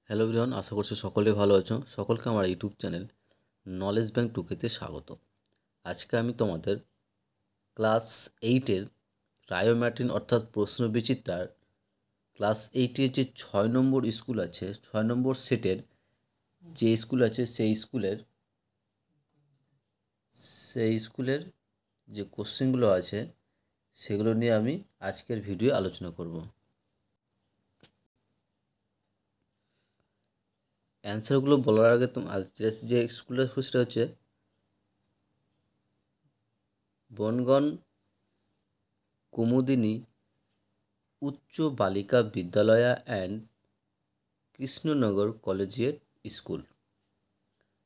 Hello everyone, আশা করছি সকলে ভালো আছো। সকলকে আমার ইউটিউব চ্যানেল নলেজ ব্যাংক টুকেতে স্বাগত। আজকে আমি তোমাদের ক্লাস 8-এর রায়োম্যাটিন অর্থাৎ প্রশ্নবিচিত্রার ক্লাস 8-এর যে 6 নম্বর স্কুল আছে, 6 নম্বর সেটের যে স্কুল আছে সেই স্কুলের যে কোশ্চেনগুলো আছে সেগুলো নিয়ে আমি আজকের ভিডিও আলোচনা করব। অ্যান্সারগুলো বলার আগে যে স্কুলের সেটা হচ্ছে বনগণ কুমুদিনী উচ্চ বালিকা বিদ্যালয়া অ্যান্ড কৃষ্ণনগর কলেজিয়েট স্কুল।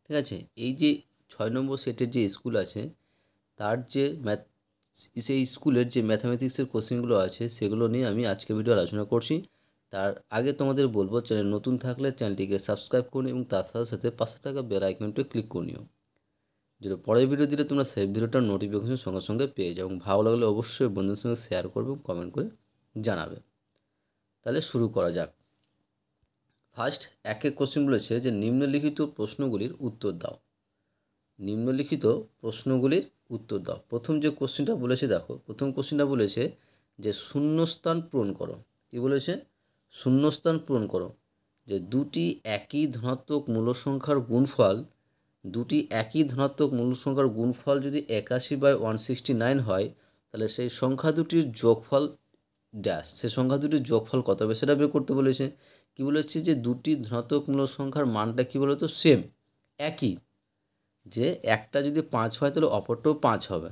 ঠিক আছে, এই যে 6 নম্বর সেটের যে স্কুল আছে তার যে সেই স্কুলের যে ম্যাথামেটিক্সের কোশ্চেনগুলো আছে সেগুলো নিয়ে আমি আজকে ভিডিও আলোচনা করছি। তার আগে তোমাদের বলবো, চ্যানেল নতুন থাকলে চ্যানেলটিকে সাবস্ক্রাইব করুন এবং তার সাথে সাথে পাশে থাকা বেল আইকনটি ক্লিক করে নিও, যেটা পরের ভিডিও দিলে তোমরা সেই ভিডিওটার নোটিফিকেশন সঙ্গে সঙ্গে পেয়ে যাও। এবং ভালো লাগলে অবশ্যই বন্ধুদের সঙ্গে শেয়ার করবে এবং কমেন্ট করে জানাবে। তাহলে শুরু করা যাক। ফার্স্ট একের কোশ্চেন বলেছে যে নিম্নলিখিত প্রশ্নগুলির উত্তর দাও। নিম্নলিখিত প্রশ্নগুলির উত্তর দাও। প্রথম যে কোশ্চেনটা বলেছে, দেখো প্রথম কোশ্চেনটা বলেছে যে শূন্যস্থান পূরণ করো। কি বলেছে? শূন্যস্থান পূরণ করো। যে দুটি একই ধনাত্মক মূল সংখ্যার গুণফল, দুটি একই ধনাত্মক মূল সংখ্যার গুণফল যদি 81/169 হয়, তাহলে সেই সংখ্যা দুটির যোগফল ড্যাশ, সেই সংখ্যা দুটির যোগফল কত হবে সেটা বের করতে বলেছে। কি বলেছে? যে দুটি ধনাত্মক মূল সংখ্যার মানটা কি বলতো? সেম, একই। যে একটা যদি 5 হয় তাহলে অপরটাও 5 হবে।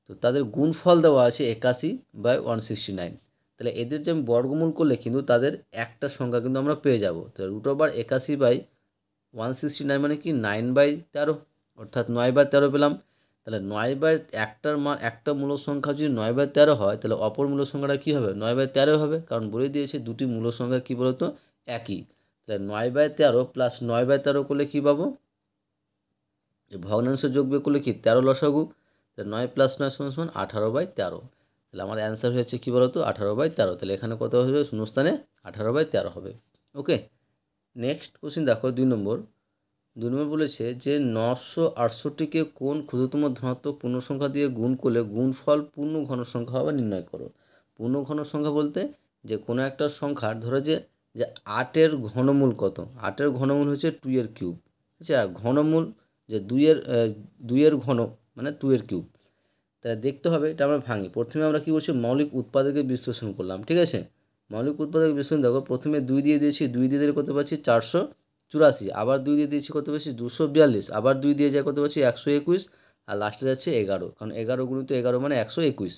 তো তাদের গুণফল দেওয়া আছে 81/169। তাহলে এদের যে আমি বর্গমূল করলে কিন্তু তাদের একটা সংখ্যা কিন্তু আমরা পেয়ে যাব। তাহলে √81/169 মানে কি 9/13, অর্থাৎ 9/13 পেলাম। তাহলে 9 একটার মান, একটা মূল সংখ্যা যদি 9/13 হয় তাহলে অপর মূল সংখ্যাটা কী হবে? 9/13 হবে, কারণ বলে দিয়েছে দুটি মূল সংখ্যা কী বলতো? একই। তাহলে 9/13 প্লাস 9/13 করলে কী পাবো? যে ভগ্নাংশ যোগ বিয়োগ করলে কি 13 লসাগু। তাহলে 9 + 9 = 18/13। তাহলে আমার অ্যান্সার হয়েছে কী বলতো? 18/13। তাহলে এখানে কত হবে? শূন্যস্থানে 18/13 হবে। ওকে, নেক্সট কোশ্চেন দেখো 2 নম্বর। 2 নম্বর বলেছে যে 968কে কোন ক্ষুদ্রতম ধনাত্মক পূর্ণ সংখ্যা দিয়ে গুণ করলে গুণফল পূর্ণ ঘন সংখ্যা হবে নির্ণয় করো। পূর্ণ ঘন সংখ্যা বলতে যে কোনো একটা সংখ্যার ধরো যে 8-এর ঘনমূল কত? 8-এর ঘনমূল হচ্ছে 2 এর কিউব। ঠিক আছে, আর ঘনমূল যে 2-এর ঘন মানে 2 এর কিউব। তাহলে দেখতে হবে এটা আমরা ভাঙি। প্রথমে আমরা কী করছি? মৌলিক উৎপাদকের বিশ্লেষণ করলাম। ঠিক আছে, মৌলিক উৎপাদকের বিশ্লেষণ দেখো, প্রথমে 2 দিয়ে দিয়েছি, 2 দিয়ে দিলে কত পাচ্ছি? 484। আবার 2 দিয়ে দিয়েছি কত পাচ্ছি? 242। আবার 2 দিয়ে যায় কত পাচ্ছি? 121। আর লাস্টে যাচ্ছে 11, কারণ 11 গুণিত 11 মানে 121।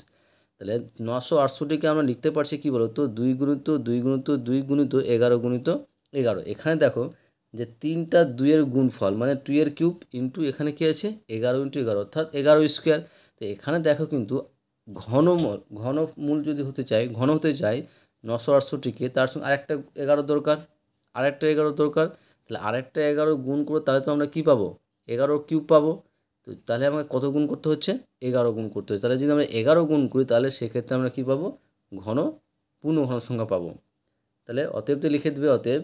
তাহলে 968কে আমরা লিখতে পারছি কী বলো তো? 2 গুণিত 2 গুণিত 2 গুণিত 11 গুণিত 11। এখানে দেখো যে 3টা 2-এর গুণফল মানে 2 এর কিউব ইন্টু এখানে কী আছে? 11 × 11 অর্থাৎ 11 স্কোয়ার। তো এখানে দেখো কিন্তু ঘনমূল যদি হতে চাই, ঘন হতে চাই 968কে, তার সঙ্গে আরেকটা 11 দরকার, আরেকটা 11 দরকার। তাহলে আরেকটা 11 গুণ করে তাহলে তো আমরা কী পাবো? 11 কিউব পাবো। তো তাহলে আমাকে কত গুণ করতে হচ্ছে? 11 গুণ করতে হচ্ছে। তাহলে যদি আমরা 11 গুণ করি তাহলে সেক্ষেত্রে আমরা কী পাবো? পূর্ণ ঘন সংখ্যা পাবো। তাহলে অতএব তো লিখে দেবে, অতএব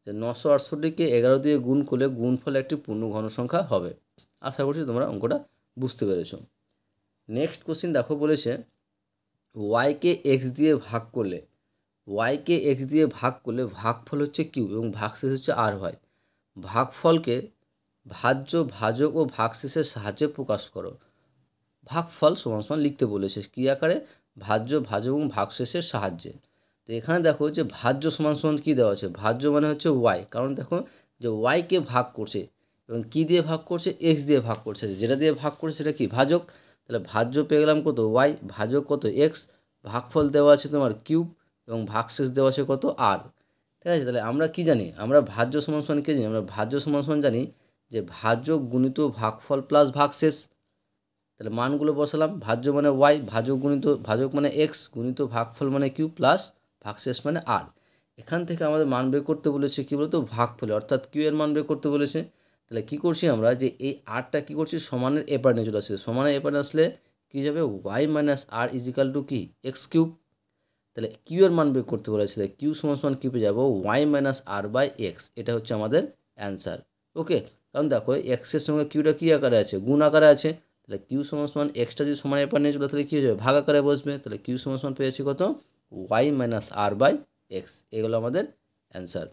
যে 968কে 11 দিয়ে গুণ করলে গুণফল একটি পূর্ণ ঘন সংখ্যা হবে। আশা করছি তোমরা অঙ্কটা বুঝতে পেরেছো। নেক্সট কোশ্চেন দেখো, বলেছে ওয়াইকে এক্স দিয়ে ভাগ করলে, ওয়াইকে এক্স দিয়ে ভাগ করলে ভাগফল হচ্ছে কিউ এবং ভাগশেষ হচ্ছে আর হয়। ভাগফলকে ভাজ্য, ভাজক ও ভাগশেষের সাহায্যে প্রকাশ করো। ভাগফল সমান সমান লিখতে বলেছে কী আকারে? ভাজ্য, ভাজক এবং ভাগশেষের সাহায্যে। তো এখানে দেখো যে ভাজ্য সমান সমান কী দেওয়া আছে? ভাজ্য মানে হচ্ছে ওয়াই, কারণ দেখো যে ওয়াইকে ভাগ করছে এবং কী দিয়ে ভাগ করছে? এক্স দিয়ে ভাগ করছে। যেটা দিয়ে ভাগ করছে সেটা কি? ভাজক। তাহলে ভাজ্য পেয়ে গেলাম কত? ওয়াই, ভাজক কত? এক্স, ভাগফল দেওয়া আছে তোমার কিউব এবং ভাগশেষ দেওয়া আছে কত? আর। ঠিক আছে, তাহলে আমরা কি জানি? আমরা ভাজ্য সমান সমান কী জানি? আমরা ভাজ্য সমান সমান জানি যে ভাজক গুণিত ভাগফল প্লাস ভাগশেষ। তাহলে মানগুলো বসালাম। ভাজ্য মানে ওয়াই, ভাজক মানে এক্স, গুণিত ভাগফল মানে কিউ, প্লাস ভাগশেষ মানে আর। এখান থেকে আমাদের মান বের করতে বলেছে কী বলতো? ভাগফলে, অর্থাৎ কিউ এর মান বের করতে বলেছে। তাহলে কী করছি আমরা? যে এই আরটা কী করছি? সমানের এপারে নিয়ে চলে আসছে। সমানের এপারে আসলে কী যাবে? ওয়াই মাইনাস আর ইজিক্যাল টু কি? X cube. তাহলে কিউ এর মান বের করতে বলেছে, তাহলে কিউ সমান সমান কী পেয়ে যাবো, Y minus R by X. এটা হচ্ছে আমাদের অ্যান্সার। ওকে, কারণ দেখো এক্সের সঙ্গে কিউটা কী আকারে আছে, গুণ আকারে আছে। তাহলে কিউ সমান সমান এক্সটা যদি সমানের পর নিয়ে চলো তাহলে কী হয়ে যাবে, ভাগ আকারে বসবে। তাহলে কিউ সমান সমান পেয়েছি কত, Y minus R by X. এগুলো আমাদের অ্যান্সার।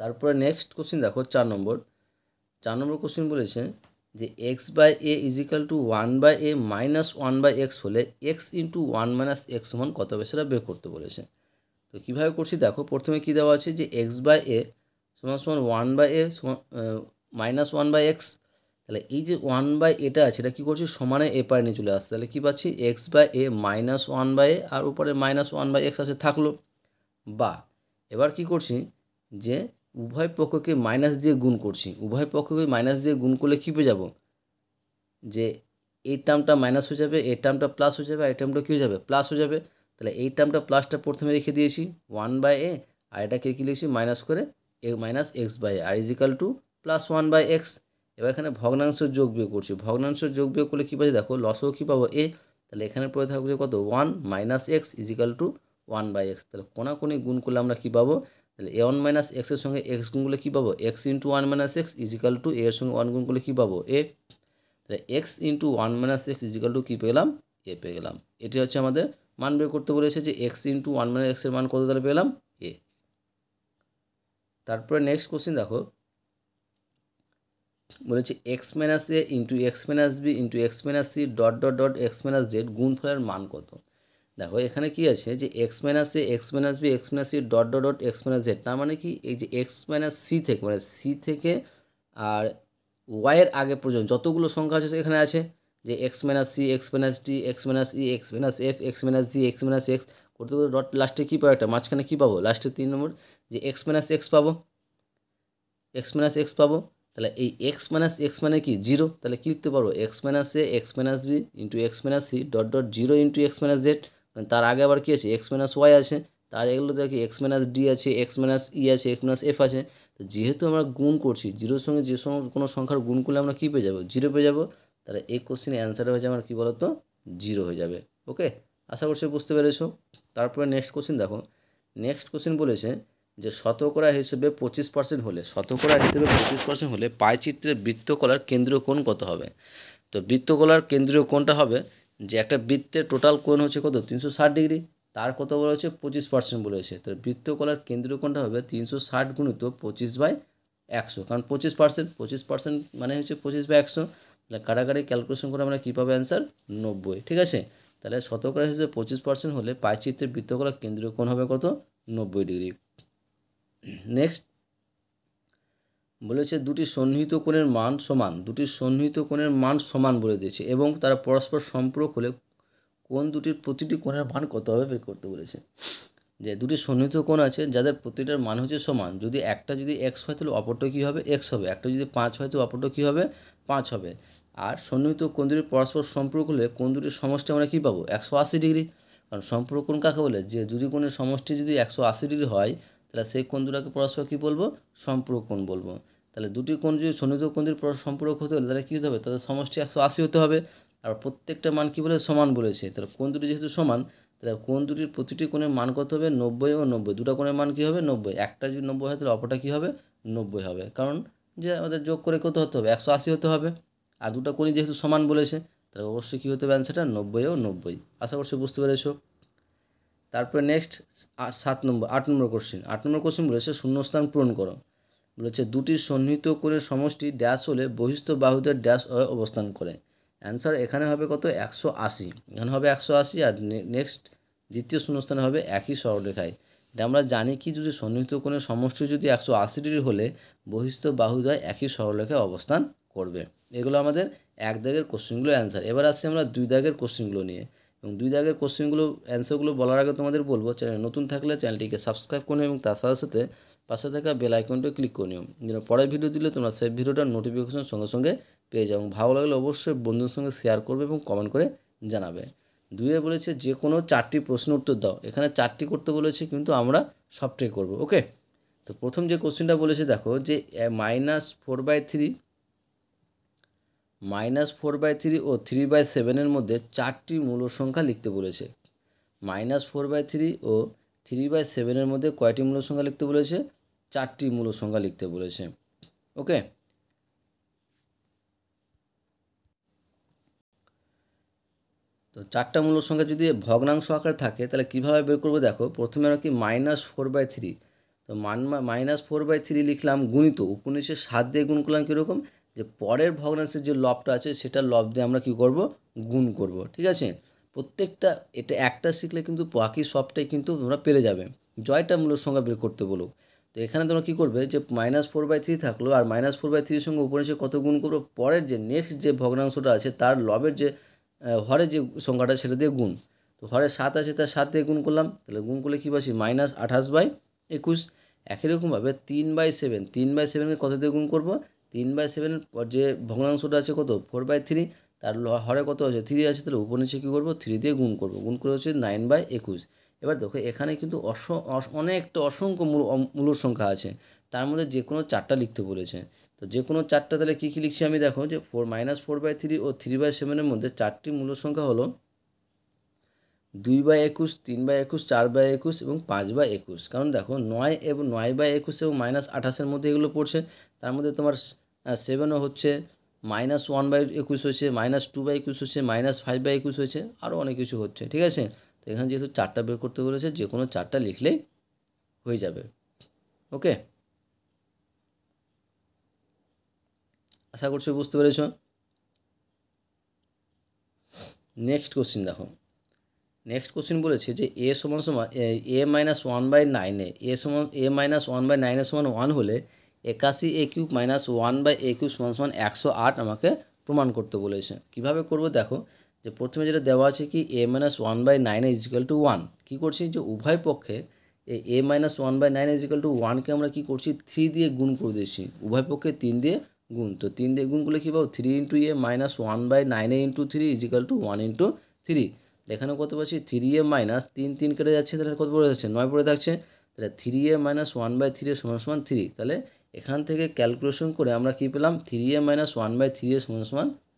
তারপরে নেক্সট কোশ্চিন দেখো 4 নম্বর কোশ্চিন বলেছে যে X by A equal to 1/a minus 1/x হলে এক্স ইন্টু 1 - x সমান কত হবে সেটা বের করতে বলেছে। তো কীভাবে করছি দেখো, প্রথমে কী দেওয়া আছে যে এক্স বাই এ সমান সমান 1/a সমান মাইনাস 1/x। তাহলে এই যে 1/a আছে এটা কী করছি, সমানে এ পারে নিয়ে চলে আসছে। তাহলে কী পাচ্ছি, X by A minus 1/a আর উপরে মাইনাস 1/x আছে থাকলো। বা এবার কি করছি যে উভয় পক্ষকে মাইনাস দিয়ে গুণ করছি, উভয় পক্ষকে মাইনাস দিয়ে গুণ করলে কী পেয়ে যাব, যে এই টার্মটা মাইনাস হয়ে যাবে, এই টার্মটা প্লাস হয়ে যাবে, আর এই টার্মটা কী হয়ে যাবে, প্লাস হয়ে যাবে। তাহলে এই টার্মটা প্লাসটা প্রথমে রেখে দিয়েছি 1/a, আর এটাকে কী লিখেছি মাইনাস করে মাইনাস এক্স বাই এ আর ইজিক্যাল টু প্লাস 1/x। এবার এখানে ভগ্নাংশের যোগ বিয়োগ করছি, ভগ্নাংশের যোগ বিয়োগ করলে কী পাচ্ছি দেখো, লসও কী পাবো এ। তাহলে এখানে পড়ে থাকবে কত, 1 minus x equal two 1/x। তাহলে কোনাকুনি গুণ করলে আমরা কী পাবো, তাহলে a1 মাইনাস এক্সের সঙ্গে এক্স গুণ করলে কী পাবো, x into 1 minus x equal to এর সঙ্গে 1 গুণ করলে কী পাবো, এ। তাহলে x into 1 minus x equal to কী পেলাম, এ পেয়ে গেলাম। এটি হচ্ছে আমাদের মান বের করতে বলেছে যে এক্স ইন্টু 1 মাইনাস এক্সের মান কত তাহলে পেলাম, এ। তারপরে নেক্সট কোশ্চিন দেখো, বলেছে x minus a into x minus b into x minus c dot dot dot x minus z গুণফলের মান কত। দেখো এখানে কি আছে যে x minus a x minus b x minus c dot dot dot x minus z, তার মানে কি এই যে এক্স মাইনাস সি থেকে মানে সি থেকে আর ওয়াইয়ের আগে পর্যন্ত যতগুলো সংখ্যা আছে এখানে আছে, যে x minus c x minus t x minus e x minus f x minus g x minus x করতে করতে ডট লাস্টে কী পাবো, একটা মাঝখানে কী পাবো, লাস্টে 3 নম্বর যে এক্স মাইনাস এক্স পাবো, এক্স মাইনাস এক্স পাবো। তাহলে এই এক্স মাইনাস এক্স মানে কি, জিরো। তাহলে কী লিখতে পারবো, x minus a x minus b into x minus c dot dot zero into x minus z. তার আগে আবার কী আছে, এক্স মাইনাস ওয়াই আছে, তার এগুলো দেখি এক্স মাইনাস ডি আছে, এক্স মাইনাস ই আছে, এক্স মাইনাস এফ আছে। তো যেহেতু আমরা গুণ করছি জিরোর সঙ্গে যে কোনো সংখ্যার গুণ করলে আমরা কী পেয়ে যাবো, জিরো পেয়ে যাবো। তাহলে এই কোশ্চেনের অ্যান্সারটা হয়ে যাবে আমার কী বলতো, জিরো হয়ে যাবে। ওকে, আশা করছি বুঝতে পেরেছো। তারপরে নেক্সট কোশ্চেন দেখো, নেক্সট কোশ্চেন বলেছে যে শতকরা হিসেবে 25% হলে, শতকরা হিসেবে 25% হলে পাইচিত্রের বৃত্তকলার কেন্দ্রীয় কোণ কত হবে। তো বৃত্তকলার কেন্দ্রীয় কোণটা হবে যে একটা বৃত্তের টোটাল কোণ হচ্ছে কত, 360 ডিগ্রি, তার কত বলা হচ্ছে 25% বলেছে। তো বৃত্তকলার কেন্দ্রীয় কোণটা হবে 360 গুণিত 25/100, কারণ 25% মানে হচ্ছে 25/100। তাহলে কাটাকাটি ক্যালকুলেশন করে আমরা কী পাবো অ্যান্সার, 90। ঠিক আছে, তাহলে শতকরা হিসেবে 25% হলে পাইচিত্রের বৃত্তকলার কেন্দ্রীয় কোণ হবে কত, 90 ডিগ্রি। নেক্সট বলেছে দুটি সন্নিহিত কোণের মান সমান, দুটি সন্নিহিত কোণের মান সমান বলে দিয়েছে এবং তারা পরস্পর সম্পূরক হলে কোণ দুটির প্রতিটি কোণের মান কত হবে বের করতে বলেছে। যে দুটি সন্নিহিত কোণ আছে যাদের প্রতিটার মান হচ্ছে সমান, যদি একটা যদি এক্স হয় তাহলে অপরটা কী হবে, এক্স হবে, একটা যদি 5 হয় তো অপরটা কী হবে, 5 হবে। আর সন্নিহিত কোণ দুটির পরস্পর সম্পূরক হলে কোণ দুটির সমষ্টি আমরা কী পাবো, 180 ডিগ্রি। কারণ সম্পূরক কোণ কাকে বলে, যে যদি কোণের সমষ্টি যদি 180 ডিগ্রি হয় তাহলে সেই কোণ দুটাকে পরস্পর কী বলবো, সম্পূরক কোণ বলবো। তাহলে দুটি কোণ যদি সন্নিহিত কোণ দুটির সম্পূরক হতে হলে তাহলে কী হতে হবে, তাদের সমষ্টি 180 হতে হবে। আর প্রত্যেকটা মান কী বলে, সমান বলেছে। তাহলে কোণ দুটি যেহেতু সমান তাহলে কোণ দুটির প্রতিটি কোণের মান কত হবে, 90 ও 90, দুটো কোণের মান কী হবে, 90। একটা যদি 90 হয় তাহলে অপরটা কী হবে, 90 হবে, কারণ যে আমাদের যোগ করে কত হতে হবে, 180 হতে হবে। আর দুটো কোণই যেহেতু সমান বলেছে তাহলে অবশ্যই কী হতে হবে অ্যান্সারটা, 90 ও 90। আশা করছি বুঝতে পেরেছো। তারপরে নেক্সট 8 নম্বর কোশ্চেন বলেছে শূন্যস্থান পূরণ করো। বলেছে দুটি সন্নিহিত কোণের সমষ্টি ড্যাশ হলে বহিস্থ বাহুদের ড্যাশ অবস্থান করে। অ্যান্সার এখানে হবে কত, 180, এখানে হবে 180। আর নেক্সট দ্বিতীয় শূন্যস্থানে হবে একই সরলরেখায়। এটা আমরা জানি কি, যদি সন্নিহিত কোণের সমষ্টি যদি 180 ডিগ্রি হলে বহিস্থ বাহুদ্বয় একই সরলরেখায় অবস্থান করবে। এগুলো আমাদের 1 দাগের কোশ্চেনগুলো অ্যান্সার। এবার আসছি আমরা 2 দাগের কোশ্চেনগুলো নিয়ে, এবং 2 দাগের কোশ্চেনগুলো অ্যান্সারগুলো বলার আগে তোমাদের বলবো চ্যানেল নতুন থাকলে চ্যানেলটিকে সাবস্ক্রাইব করে এবং তার সাথে সাথে পাশে থাকা বেল আইকনটা ক্লিক করে নিও, যেন পরের ভিডিও দিলে তোমরা সেই ভিডিওটার নোটিফিকেশন সঙ্গে সঙ্গে পেয়ে যাও। ভালো লাগলে অবশ্যই বন্ধুদের সঙ্গে শেয়ার করবে এবং কমেন্ট করে জানাবে। 2-এ বলেছে যে কোনো 4টি প্রশ্ন উত্তর দাও। এখানে 4টি করতে বলেছে কিন্তু আমরা সবটাই করব। ওকে, তো প্রথম যে কোশ্চেনটা বলেছে দেখো যে -4/3 ও 3/7 এর মধ্যে 4টি মূল সংখ্যা লিখতে বলেছে। -4/3 ও 3/7 মধ্যে কয়টি মূল সংখ্যা লিখতে বলেছে? 4টি মূল সংখ্যা লিখতে বলেছে। ওকে, তো 4টা মূল সংখ্যা যদি ভগ্নাংশ আকারে থাকে তাহলে কীভাবে বের করবো? দেখো, প্রথমে আমরা কি -4/3, তো -4/3 লিখলাম গুণিত উপনিষে 7 দিয়ে গুণ করলাম কীরকম, যে পরের ভগ্নাংশের যে লবটা আছে সেটা লব দিয়ে আমরা কি করব? গুণ করব। ঠিক আছে, প্রত্যেকটা এটা একটা শিখলে কিন্তু বাকি সবটাই কিন্তু তোমরা পেরে যাবে, জয়টা মূল সংখ্যা বের করতে বলো। তো এখানে তোমরা কী করবে, যে -4/3 থাকলো আর -4/3 সঙ্গে উপনিষে কত গুণ করবো? পরের যে নেক্সট যে ভগ্নাংশটা আছে তার লবের যে হরের যে সংখ্যাটা সেটা দিয়ে গুণ। তো হরে 7 আছে, তার 7 দিয়ে গুণ করলাম, তাহলে গুণ করলে কী পাচ্ছি? -28/21। একই রকমভাবে 3/7, 3/7কে কত দিয়ে গুণ করব? 3/7 যে ভগ্নাংশটা আছে কত? 4/3, তার হরে কত আছে? 3 আছে, তাহলে উপর নিচে কী করবো? 3 দিয়ে গুণ করব, গুণ করে হচ্ছে 9/21। এবার দেখো এখানে কিন্তু অনেকটা অসংখ্য মূল সংখ্যা আছে, তার মধ্যে যে কোনো 4টা লিখতে বলেছে। তো যে কোনো 4টা তাহলে কী কী লিখছি আমি? দেখো, যে -4/3 ও 3/7 মধ্যে 4টি মূল সংখ্যা হলো 2/21, 3/21, 4/21 এবং 5/21। কারণ দেখো 9/21 এবং -28 মধ্যে এগুলো পড়ছে, তার মধ্যে তোমার 7ও হচ্ছে, -1/21 হচ্ছে, -2/21 হচ্ছে, -5/21 হচ্ছে, আরও অনেক কিছু হচ্ছে। ঠিক আছে, তো এখানে যেহেতু 4টা বের করতে বলেছে, যে কোনো 4টা লিখলেই হয়ে যাবে। ওকে, আশা করছি বুঝতে পেরেছ। নেক্সট কোশ্চিন দেখো, নেক্সট কোশ্চিন বলেছে যে a সমান সমান a-1/9 a-1/9 সমান 1 হলে 81a³ - 1/a³ সমান 108 আমাকে প্রমাণ করতে বলেছে। কিভাবে করব? দেখো, যে প্রথমে যেটা দেওয়া আছে কি a-1/9 = 1, কী করছি? যে উভয় পক্ষে a-1/9 = 1কে আমরা কী করছি? 3 দিয়ে গুণ করে দিচ্ছি, উভয় পক্ষে 3 দিয়ে গুণ। তো 3 দিয়ে গুণ করলে কী পাবো? 3 × a-1/9 × 3 = 1 × 3। এখানে কত পাচ্ছি? 3a মাইনাস 3 3 কেটে যাচ্ছে, তাহলে কত পড়ে যাচ্ছে? 9 পড়ে থাকছে। তাহলে 3a - 1/3 = 3। তাহলে এখান থেকে ক্যালকুলেশন করে আমরা কী পেলাম? 3a - 1/3 =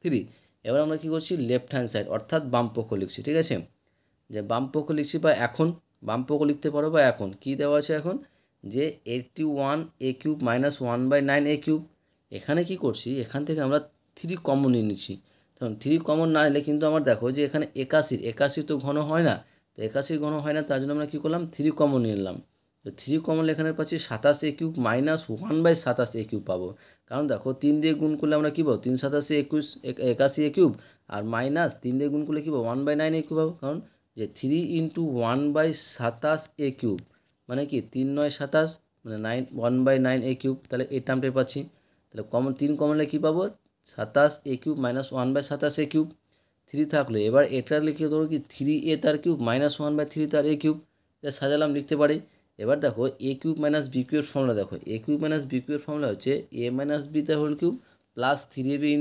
3। এবার আমরা কী করছি? লেফট হ্যান্ড সাইড অর্থাৎ বাম পক্ষ লিখছি। ঠিক আছে, যে বাম পক্ষ লিখছি, বা এখন বাম পক্ষ লিখতে পারো, বা এখন কী দেওয়া আছে? এখন যে 81a³ - 1/9a³। এখানে কি করছি? এখান থেকে আমরা 3 কমন নিয়ে নিচ্ছি। কারণ 3 কমন না নিলে কিন্তু আমার দেখো যে এখানে 81 তো ঘন হয় না, তো 81 ঘন হয় না, তার জন্য আমরা কী করলাম? 3 কমন নিয়ে নিলাম। তো 3 কমন এখানে পাচ্ছি 27a³ - 1/27a³ পাবো। কারণ দেখো 3 দিয়ে গুণ করলে আমরা কী পাবো? 3 × 27 = 21, 81a³, আর মাইনাস 3 দিয়ে গুণ করলে কী পাবো? 1/9a³ পাবো। কারণ যে 3 × 1/27a³ মানে কি 3 × 9 = 27, মানে 1/9a³, তাহলে এই টার্মটাই পাচ্ছি। তাহলে কমন 3 কমন নিলে কী পাবো? 27a³ - 1/27a³। 3 থাকলে এবার এটা লিখে দেবো কি 3a তার কিউব - 1/3 তার a³। এটা সাজালাম, লিখতে পারি। এবার দেখো a³ - b³ এর ফর্মুলা দেখো, a³ - b³ এর ফর্মুলা হচ্ছে a - b তার whole cube plus 3ab ×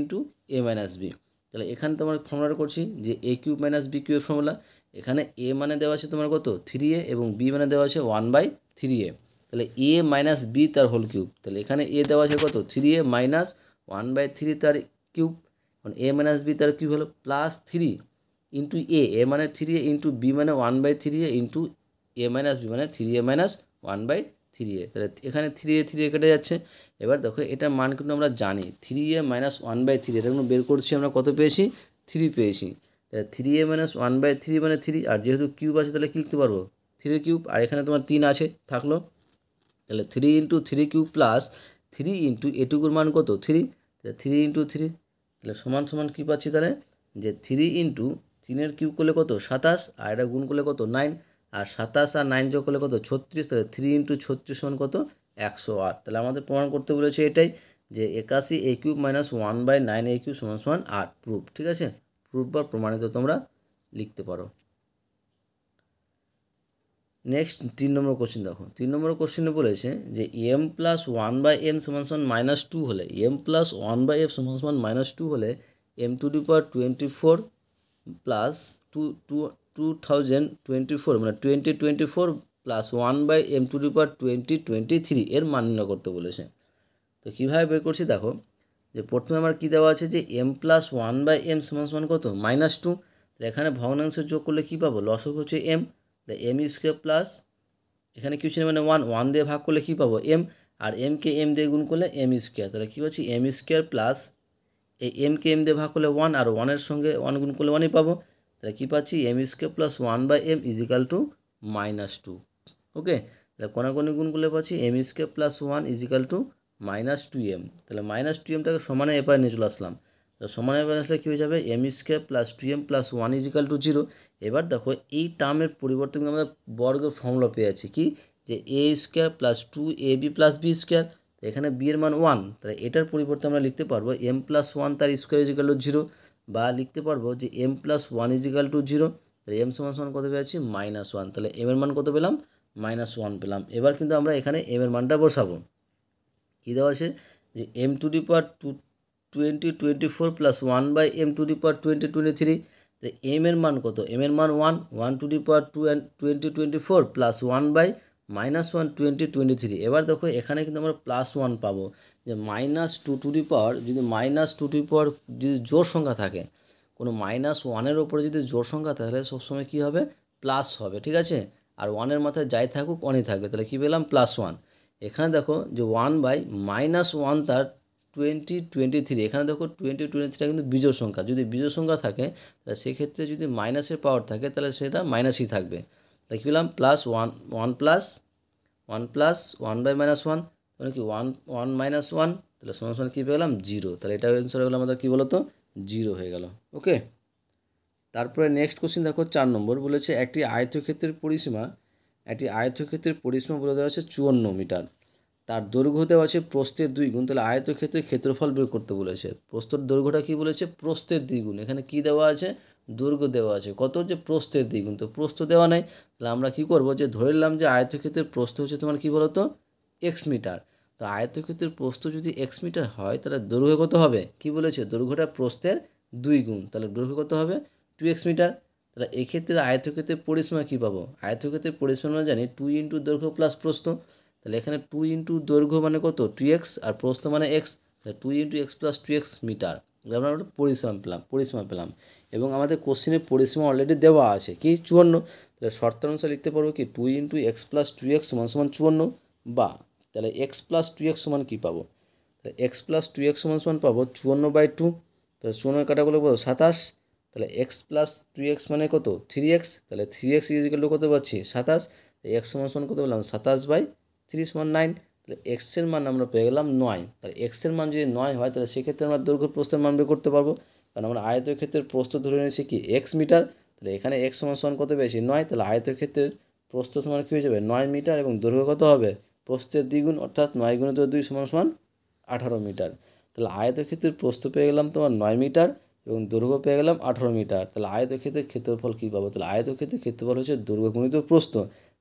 a - b। তাহলে এখানে তোমার ফর্মুলাটা করছি যে a³ - b³ এর ফর্মুলা। এখানে a মানে দেওয়া আছে তোমার কত? 3a, এবং b মানে দেওয়া আছে 1/3a। তাহলে a - b তার হোল কিউব, তাহলে এখানে a দেওয়া আছে কত? 3a মাইনাস 1/3 তার কিউব, মানে a - b তার কিউব হলো প্লাস 3 ইন্টু a মানে 3a ইন্টু b মানে 1/3a ইন্টু a - b মানে 3a - 1/3a। তাহলে এখানে 3a 3a কেটে যাচ্ছে। এবার দেখো এটার মান কিন্তু আমরা জানি 3a - 1/3, এটা কিন্তু বের করছি আমরা, কত পেয়েছি? 3 পেয়েছি। তাহলে 3a - 1/3 মানে 3, আর যেহেতু কিউব আছে তাহলে কী লিখতে পারবো? 3 কিউব, আর এখানে তোমার 3 আছে থাকলো, তাহলে 3 × 3 কিউব প্লাস 3 ইন্টু এটুকুর মান কত? 3, তাহলে 3 × 3, তাহলে সমান সমান কী পাচ্ছি? তাহলে যে 3 ইন্টু 3 কিউব করলে কত? 27, আর এটা গুণ করলে কত? 9, আর 27 আর 9 যোগ করলে কত? 36। তাহলে 3 × 36 সমান কত? 108। তাহলে আমাদের প্রমাণ করতে বলেছে এটাই, যে 81a³ - 1/9a³ = 8। প্রুফ। ঠিক আছে, প্রুফ বা প্রমাণিত তোমরা লিখতে পারো। নেক্সট 3 নম্বর কোশ্চেন দেখো, 3 নম্বর কোশ্চেনে বলেছে যে m + 1/m = -2 হলে m + 1/m = -2 হলে m⁴ প্লাস 2024 মানে 2024 প্লাস 1/m⁻2023 এর মান নির্ণয় করতে বলেছে। তো কীভাবে বের করছি দেখো, যে প্রথমে আমার কী দেওয়া আছে? যে m + 1/m = কত? -2। তাহলে এখানে ভগ্নাংশের যোগ করলে কী পাবো, লসক হচ্ছে এম, তাহলে এম স্কোয়ার প্লাস এখানে কি ছিল মানে ওয়ান দিয়ে ভাগ করলে কী পাবো এম, আর এমকে এম দিয়ে গুণ করলে এম স্কোয়ার, তাহলে কী পাচ্ছি এম স্কোয়ার প্লাস এই এমকে এম দিয়ে ভাগ করলে ওয়ান, আর ওয়ানের সঙ্গে ওয়ান গুণ করলে ওয়ানই পাবো, তাহলে কী পাচ্ছি M square plus one by M equal to -2। Okay, তাহলে কোনাকুনি গুণ করলে পাচ্ছি M square plus one equal to -2m, তাহলে -2mটাকে সমানে এপারে নিয়ে চলে আসলাম, তো সমানে এপারে আসলে কী হয়ে যাবে M square plus 2m plus one equal to 0। এবার দেখো এই টার্মের পরিবর্তে কিন্তু আমরা বর্গের ফর্মুলা পেয়ে যাচ্ছি কি, যে a square plus 2ab plus b square, এখানে বি এর মান 1, তাহলে এটার পরিবর্তে আমরা লিখতে পারবো এম প্লাস ওয়ান তার স্কোয়ার ইজিক্যাল টু 0, বা লিখতে পারবো যে m plus one equal to 0, তাহলে এম সমান সমান কত পেয়েছি -1, তাহলে এম এর মান কত পেলাম -1 পেলাম। এবার কিন্তু আমরা এখানে এম এর মানটা বসাবো, কী দেওয়া আছে যে m to the power 2024 plus 1 by m to the power 2023, তাহলে এম এর মান কত, এম এর মান 1 to the power 2024 plus 1 by -1 2023। এবার দেখো এখানে কিন্তু আমরা +1 পাবো, যে -2 টু দি পাওয়ার, যদি -2 টু দি পাওয়ার যদি জোড় সংখ্যা থাকে, কোনো -1-এর ওপরে যদি জোড় সংখ্যা থাকে তাহলে সবসময় কী হবে প্লাস হবে, ঠিক আছে, আর 1-এর মাথায় যাই থাকুক 1ই থাকবে, তাহলে কী পেলাম +1। এখানে দেখো যে 1 বাই -1 তার 2023, এখানে দেখো 2023 কিন্তু বিজোড় সংখ্যা, যদি বিজোড় সংখ্যা থাকে তাহলে সেক্ষেত্রে যদি মাইনাসের পাওয়ার থাকে তাহলে সেটা মাইনাসই থাকবে, তাহলে কী পেলাম +1 প্লাস 1 বাই -1, মানে কি 1 -1, তাহলে সমান সমান কী পেলাম 0, তাহলে এটা অ্যান্সার হয়ে গেলো আমাদের কী বলো তো 0 হয়ে গেল। ওকে, তারপরে নেক্সট কোশ্চেন দেখো 4 নম্বর বলেছে একটি আয়তক্ষেত্রের পরিসীমা বলে দেওয়া আছে 54 মিটার, তার দৈর্ঘ্য দেওয়া আছে প্রস্থের 2 গুণ, তাহলে আয়তক্ষেত্রের ক্ষেত্রফল বের করতে বলেছে। প্রস্থের দৈর্ঘ্যটা কি বলেছে প্রস্থের 2 গুণ, এখানে কি দেওয়া আছে দৈর্ঘ্য দেওয়া আছে কত, যে প্রস্থের 2 গুণ, তো প্রস্থ দেওয়া নাই, তাহলে আমরা কি করব যে ধরে নিলাম যে আয়তক্ষেত্রের প্রস্থ হচ্ছে তোমার কি বলো তো এক্স মিটার, তো আয়তক্ষেত্রের প্রস্থ যদি এক্স মিটার হয় তাহলে দৈর্ঘ্য কত হবে, কি বলেছে দৈর্ঘ্যটা প্রস্থের 2 গুণ, তাহলে দৈর্ঘ্য কত হবে 2x মিটার। তাহলে এক্ষেত্রে আয়তক্ষেত্রের পরিসীমা কী পাবো, আয়তক্ষেত্রের পরিসীমা আমরা জানি 2 ইন্টু দৈর্ঘ্য প্লাস প্রস্থ, তাহলে এখানে 2 ইন্টু দৈর্ঘ্য মানে কত 2x, আর প্রস্থ মানে x, তাহলে 2 into x plus 2x metre, আমরা একটা পরিসীমা পেলাম এবং আমাদের কোশ্চেনের পরিসীমা অলরেডি দেওয়া আছে কি 54, তাহলে শর্তানুসারে লিখতে পারবো কি 2 ইন্টু এক্স প্লাস 2x সমান সমান 54, বা তাহলে x প্লাস 2x সমান কী পাবো, তাহলে x প্লাস 2x সমান সমান পাবো 54/2, তাহলে 54 কাটাগুলো কত 27, তাহলে x প্লাস 2x মানে কত 3x, তাহলে 3x ইকুয়াল টু কত পাচ্ছি 27, x সমান সমান কত পেলাম 27/3 সমান 9, তাহলে x এর মান আমরা পেয়ে গেলাম 9, তাহলে x এর মান যদি 9 হয় তাহলে সেক্ষেত্রে আমরা দৈর্ঘ্য প্রস্থের মান বের করতে পারবো, কারণ আমরা আয়তক্ষেত্রের প্রস্থ ধরে নিয়েছি কি x মিটার, তাহলে এখানে x সমান সমান কত পেয়েছি 9, তাহলে আয়তক্ষেত্রের প্রস্থ সমান কী হয়ে যাবে 9 মিটার এবং দৈর্ঘ্য কত হবে প্রস্থের দ্বিগুণ, অর্থাৎ 9 গুণিত 2 সমান সমান 18 মিটার, তাহলে আয়তক্ষেত্রের প্রস্থ পেয়ে গেলাম তোমার 9 মিটার এবং দৈর্ঘ্য পেয়ে গেলাম 18 মিটার, তাহলে আয়তক্ষেত্রের ক্ষেত্রফল কী পাবো, তাহলে আয়তক্ষেত্রের ক্ষেত্রফল হচ্ছে দৈর্ঘ্য গুণিত প্রস্থ,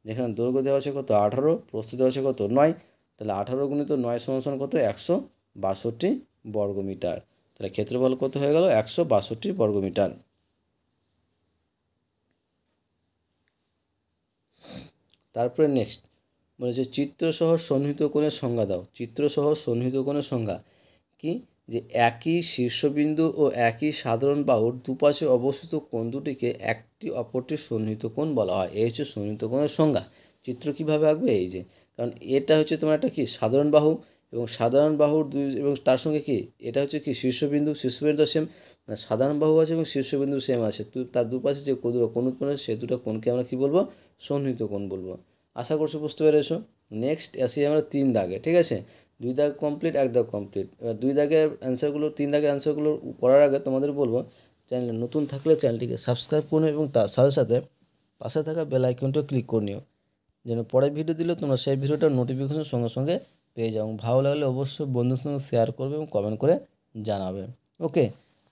যেখানে দৈর্ঘ্য দেওয়া আছে কত 18, প্রস্থ দেওয়া আছে কত 9, তাহলে 18 গুণিত 9 সমান সমান কত 162 বর্গমিটার, তাহলে ক্ষেত্রফল কত হয়ে গেল 162 বর্গমিটার। তারপরে নেক্সট বলেছে চিত্রসহ সন্নিহিত কোণের সংজ্ঞা দাও, চিত্রসহ সন্নিহিত কোণের সংজ্ঞা কি, যে একই শীর্ষবিন্দু ও একই সাধারণ বাহুর দুপাশে অবস্থিত কোণ দুটিকে একটি অপরটির সন্নিহিত কোণ বলা হয়, এই হচ্ছে সন্নিহিত কোণের সংজ্ঞা। চিত্র কীভাবে আঁকবে, এই যে কারণ এটা হচ্ছে তোমার একটা কি সাধারণ বাহু এবং সাধারণ বাহুর দুই এবং তার সঙ্গে কি এটা হচ্ছে কি শীর্ষবিন্দু সেম, মানে সাধারণ বাহু আছে এবং শীর্ষবিন্দু সেম আছে, তার দুপাশে যে কোণ উৎপন্ন হয় সে দুটো কোণকে আমরা কী বলবো সন্নিহিত কোণ বলবো। আশা করছি বুঝতে পেরেছো। নেক্সট আসি আমরা 3 দাগে, ঠিক আছে 2 দাগ কমপ্লিট 1 দাগ কমপ্লিট, এবার 2 দাগের অ্যান্সারগুলো 3 দাগের অ্যান্সারগুলো করার আগে তোমাদের বলবো চ্যানেলে নতুন থাকলে চ্যানেলটিকে সাবস্ক্রাইব করে নিও এবং তার সাথে সাথে পাশে থাকা বেল আইকনটা ক্লিক করে নিও, যেন পরের ভিডিও দিলে তোমরা সেই ভিডিওটার নোটিফিকেশন সঙ্গে সঙ্গে পেয়ে যাও। ভালো লাগলে অবশ্যই বন্ধুর সঙ্গে শেয়ার করবে এবং কমেন্ট করে জানাবে। ওকে,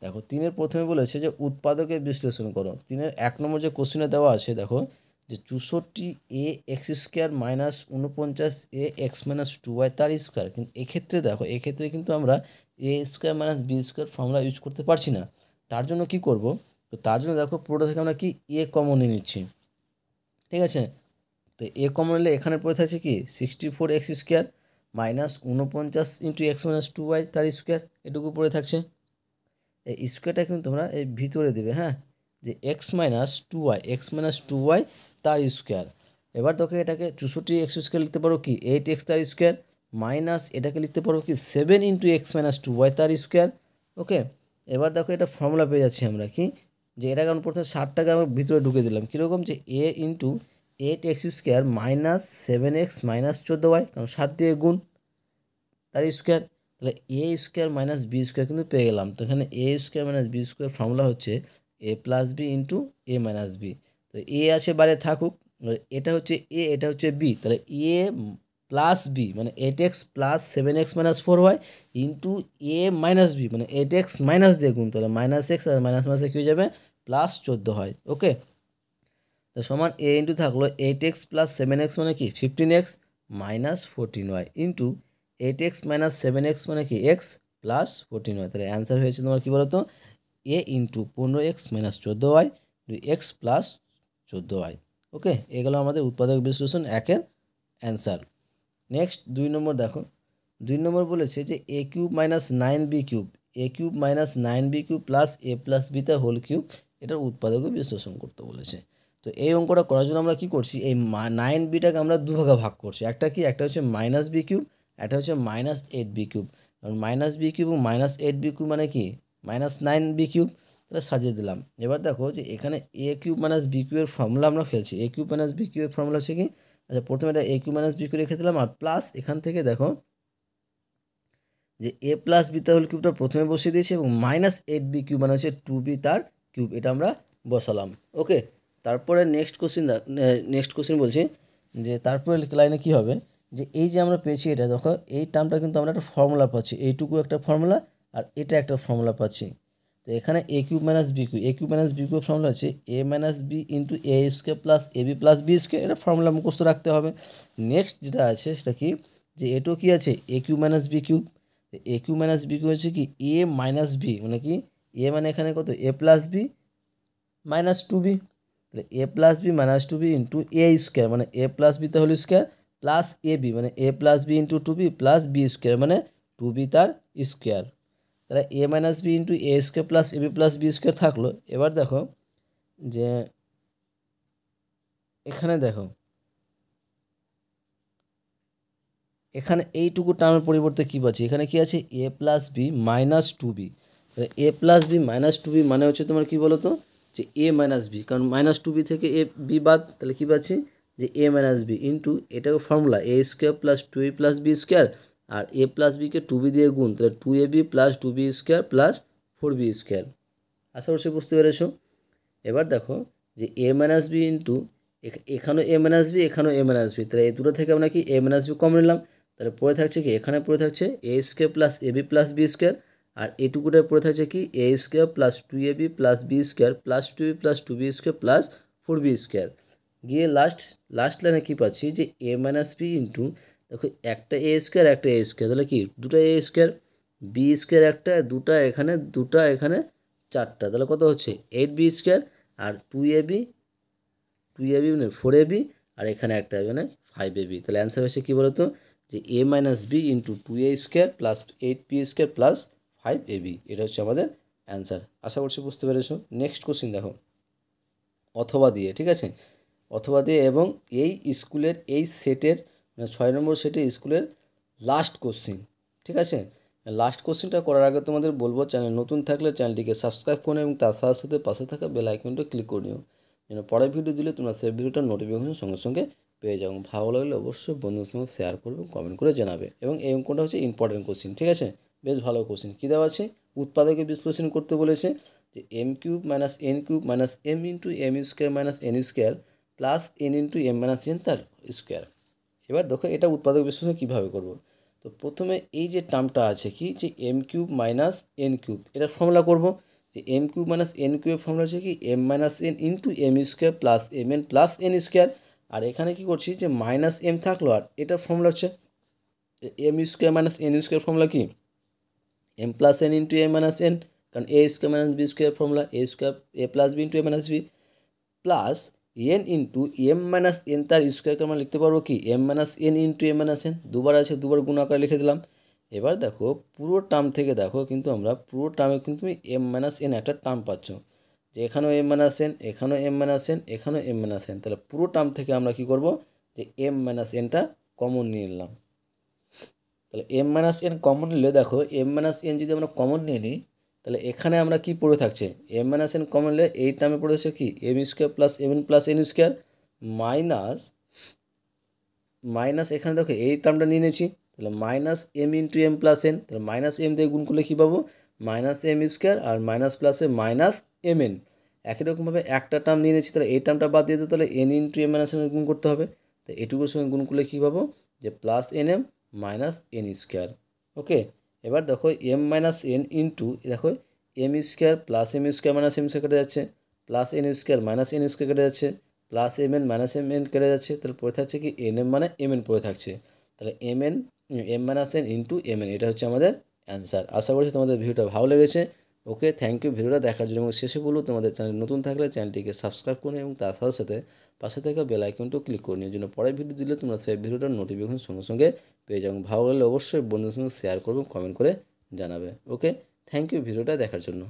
দেখো 3-এর প্রথমে বলেছে যে উৎপাদকের বিশ্লেষণ করো। 3-এর 1 নম্বর যে কোশ্চেনে দেওয়া আছে দেখো যে 64 ax square minus 49 ax minus 2y তার স্কোয়ার, কিন্তু এক্ষেত্রে দেখো এক্ষেত্রে কিন্তু আমরা a square minus B square formula use করতে পারছি না, তার জন্য কি করব, তো তার জন্য দেখো পুরোটা থেকে আমরা কি এ কমন নিয়ে নিচ্ছি, ঠিক আছে, তো এ কমন নিলে এখানে পড়ে থাকছে কি 64x square minus 49 into x minus 2y তার স্কোয়ার, এটুকু পড়ে থাকছে, এই স্কোয়ারটা কিন্তু তোমরা এই ভিতরে দেবে, হ্যাঁ যে এক্স মাইনাস টু ওয়াই তার স্কোয়ার। এবার দেখো এটাকে 64x² লিখতে পারো কি 8x তার স্কোয়ার, মাইনাস এটাকে লিখতে পারো কি 7 into x minus two Y তার স্কোয়ার। ওকে, এবার দেখো এটা ফর্মুলা পেয়ে যাচ্ছি আমরা কি, যে এটা কারণ প্রথমে 60টাকে আমরা ভিতরে ঢুকে দিলাম কীরকম, যে এ into 8x² minus 7x minus 14y, কারণ 7 দিয়ে গুণ তার স্কোয়ার। তাহলে a square minus B square কিন্তু পেয়ে গেলাম। তো এখানে a square minus B square formula হচ্ছে a plus B into A minus b. তো এ আছে বাইরে থাকুক, এটা হচ্ছে এ, এটা হচ্ছে বি, তাহলে এ প্লাস বি মানে 8x plus 7x minus 4y into এ মাইনাস বি মানে 8x মাইনাস দিয়ে গুণ, তাহলে মাইনাস এক্স আর মাইনাস মাইনাসে কী হয়ে যাবে প্লাস 14 হয়। ওকে, তো সমান এ ইন্টু থাকলো 8x প্লাস 7x মানে কি 15x minus 14y into 8x minus 7x মানে কি x প্লাস 14y। তাহলে অ্যান্সার হয়েছে তোমার কী বলতো, a into 15x minus 14y x plus 14y। Okay, এগুলো আমাদের উৎপাদক বিশ্লেষণ 1-এর অ্যান্সার। নেক্সট 2 নম্বর দেখো, 2 নম্বর বলেছে যে a cube minus 9b cube, a cube minus 9b cube plus a plus b তার হোল কিউব, এটার উৎপাদক বিশ্লেষণ করতে বলেছে। তো এই অঙ্কটা করার জন্য আমরা কি করছি, এই 9bটাকে আমরা দুভাগে ভাগ করছি, একটা কি, একটা হচ্ছে মাইনাস বি কিউব, একটা হচ্ছে মাইনাস 8b কিউব। কারণ মাইনাস বি কিউব এবং মাইনাস 8b কিউব মানে কি মাইনাস 9b কিউব, তাহলে সাজিয়ে দিলাম। এবার দেখো যে এখানে এ কিউব মাইনাস বি কিউবের ফর্মুলা আমরা ফেলছি, এ কিউব মাইনাস বি কিউবের ফর্মুলা হচ্ছে কি, আচ্ছা প্রথমে এটা এ কিউব মাইনাস বি কিউব রেখে দিলাম, আর প্লাস এখান থেকে দেখো যে এ প্লাস বি তার হোল কিউবটা প্রথমে বসিয়ে দিয়েছি এবং মাইনাস 8b কিউব মানে হচ্ছে 2b তার কিউব, এটা আমরা বসালাম। ওকে, তারপরে নেক্সট কোশ্চেন বলছি যে তারপরে লাইনে কি হবে, যে এই যে আমরা পেয়েছি এটা দেখো এই টার্মটা কিন্তু আমরা একটা ফর্মুলা পাচ্ছি, এইটুকু একটা ফর্মুলা আর এটা একটা ফর্মুলা পাচ্ছি। তো এখানে a cube minus b cube, a cube minus b cube formula আছে a minus b into a square plus a b plus b square, এটা ফর্মুলা মুখস্থ রাখতে হবে। নেক্সট যেটা আছে সেটা কি, যে এটাও কি আছে এ কিউব মাইনাস বি কিউব, এ কিউ মাইনাস বি কিউ হচ্ছে কি এ মাইনাস বি মানে কি এ মানে এখানে কত এ প্লাস বি মাইনাস 2b, তাহলে a plus b minus 2b into a square মানে এ প্লাস বি তার whole square plus a b মানে a plus B into 2b plus b square মানে 2b তার স্কোয়ার। তাহলে a minus b into a square plus a b plus b square থাকলো। এবার দেখো যে এখানে দেখো এখানে এইটুকু টার্মের পরিবর্তে কী পাচ্ছি, এখানে কি আছে a plus b minus 2b, a plus b minus 2b মানে হচ্ছে তোমার কি বলো তো, যে এ মাইনাস বি, কারণ মাইনাস 2b থেকে এ বি বাদ, তাহলে কী পাচ্ছি যে এ মাইনাস বি ইন্টু এটাকে ফর্মুলা এ square plus 2a plus b square, আর এ প্লাস বিকে 2b দিয়ে গুণ, তাহলে 2ab plus 2b square plus 4b square. আশা করছি বুঝতে পেরেছো। এবার দেখো যে এ মাইনাস বি ইন্টু এখানেও এ মাইনাস বি এখানেও এ মাইনাস বি, তাহলে এই দুটো থেকে আমরা কি এ মাইনাস বি কমন নিলাম, তাহলে পড়ে থাকছে কি এখানে পড়ে থাকছে a square plus a b plus b square, আর এইটুকুটায় পড়ে থাকছে কি a square plus 2ab plus b square plus 2b plus 2b square plus 4b square. গিয়ে লাস্ট লাইনে কী পাচ্ছি, যে এ মাইনাস বি ইন্টু দেখো একটা এ স্কোয়ার একটা এ স্কোয়ার, তাহলে কি দুটো এ স্কোয়ার, বি স্কোয়ার একটা, দুটা এখানে চারটা, তাহলে কত হচ্ছে 8b স্কোয়ার, আর 2ab মানে 4ab, আর এখানে একটা মানে 5ab। তাহলে অ্যান্সার হচ্ছে কী বলতো, যে a minus b into 2a square plus 8b square plus 5ab, এটা হচ্ছে আমাদের অ্যান্সার। আশা করছি বুঝতে পেরেছো। নেক্সট কোশ্চিন দেখো, অথবা দিয়ে, ঠিক আছে, অথবা দিয়ে এবং এই স্কুলের এই সেটের মানে 6 নম্বর সেটের স্কুলের লাস্ট কোশ্চিন, ঠিক আছে। লাস্ট কোশ্চিনটা করার আগে তোমাদের বলবো, চ্যানেল নতুন থাকলে চ্যানেলটিকে সাবস্ক্রাইব করে এবং তার সাথে সাথে পাশে থাকা বেল আইকনটা ক্লিক করে নিও, যেন পরের ভিডিও দিলে তোমরা সেই ভিডিওটার নোটিফিকেশন সঙ্গে সঙ্গে পেয়ে যাও। ভালো লাগলে অবশ্যই বন্ধুদের সঙ্গে শেয়ার করবে, কমেন্ট করে জানাবে। এবং এই অঙ্কটা হচ্ছে ইম্পর্টেন্ট কোশ্চিন, ঠিক আছে, বেশ ভালো কোশ্চিন। কী দেওয়া আছে, উৎপাদকে বিশ্লেষণ করতে বলেছে, যে M cube minus M into M square minus N square plus N into M minus N তার স্কোয়ার। এবার দেখো এটা উৎপাদক বিশ্লেষণ কীভাবে করব। তো প্রথমে এই যে টার্মটা আছে কি, যে M cube minus n cube, এটার ফর্মুলা করব, যে এম কিউব মাইনাস এন কিউবের ফর্মুলা হচ্ছে কি M minus N into M square plus M N plus N square. আর এখানে কি করছি, যে মাইনাস এম থাকলো, আর এটার ফর্মুলা হচ্ছে M square minus N square formula কি M plus N into M minus N, কারণ A square minus B square formula A square A plus B into A minus B plus N into M minus N তার স্কোয়ারকে আমরা লিখতে পারবো কি M minus N into M minus N, দুবার আছে দুবার গুণ আকারে লিখে দিলাম। এবার দেখো পুরো টার্ম থেকে দেখো কিন্তু আমরা পুরো টার্মে কিন্তু এম মাইনাস এন একটা টার্ম পাচ্ছ, যে এখানেও এম মাইনাস এন, এখানেও এম মাইনাস এন, এখানেও এম মাইনাস এন, তাহলে পুরো টার্ম থেকে আমরা কি করব, যে এম মাইনাস এনটা কমন নিয়ে নিলাম। তাহলে এম মাইনাস এন কমন নিলে দেখো এম মাইনাস এন যদি আমরা কমন নিয়ে নিই, তাহলে এখানে আমরা কি পড়ে থাকছে, এম মাইনাস এন কমন নিলে এই টার্মে পড়েছে কি M square plus M N plus N square minus minus এখানে দেখো এই টার্মটা নিয়ে নিয়েছি, তাহলে minus M into M plus N, তাহলে মাইনাস এম দিয়ে গুণ করলে কী পাবো, মাইনাস এম স্কোয়ার আর মাইনাস প্লাসে মাইনাস এম এন। একই রকমভাবে একটা টার্ম নিয়ে নিয়েছি, তাহলে এই টার্মটা বাদ দিয়ে দিতে, তাহলে N into M minus N গুণ করতে হবে, তো এটুকুর সঙ্গে গুণ করলে কী পাবো, যে plus N M minus N square. Okay, এবার দেখো এম মাইনাস এন ইন্টু দেখো M square plus M square minus M square কেটে যাচ্ছে, plus N square minus N square কেটে যাচ্ছে, plus M N minus M N কেটে যাচ্ছে, তাহলে পড়ে থাকছে কি এন এম মানে এম এন পড়ে থাকছে, তাহলে M N M minus N into M N, এটা হচ্ছে আমাদের অ্যান্সার। আশা করছি তোমাদের ভিডিওটা ভালো লেগেছে। ওকে, থ্যাংক ইউ ভিডিওটা দেখার জন্য। এবং শেষে বলবো তোমাদের চ্যানেল নতুন থাকলে চ্যানেলটিকে সাবস্ক্রাইব করুন এবং তার সাথে সাথে পাশে থাকা বেল আইকনটাও ক্লিক করে নিয়ে জন্য পরের ভিডিও দিলে তোমরা সেই ভিডিওটার নোটিফিকেশন সঙ্গে সঙ্গে পেয়ে যাও। ভালো লাগলে অবশ্যই বন্ধুদের সঙ্গে শেয়ার করবে, কমেন্ট করে জানাবে। ওকে, থ্যাংক ইউ ভিডিওটা দেখার জন্য।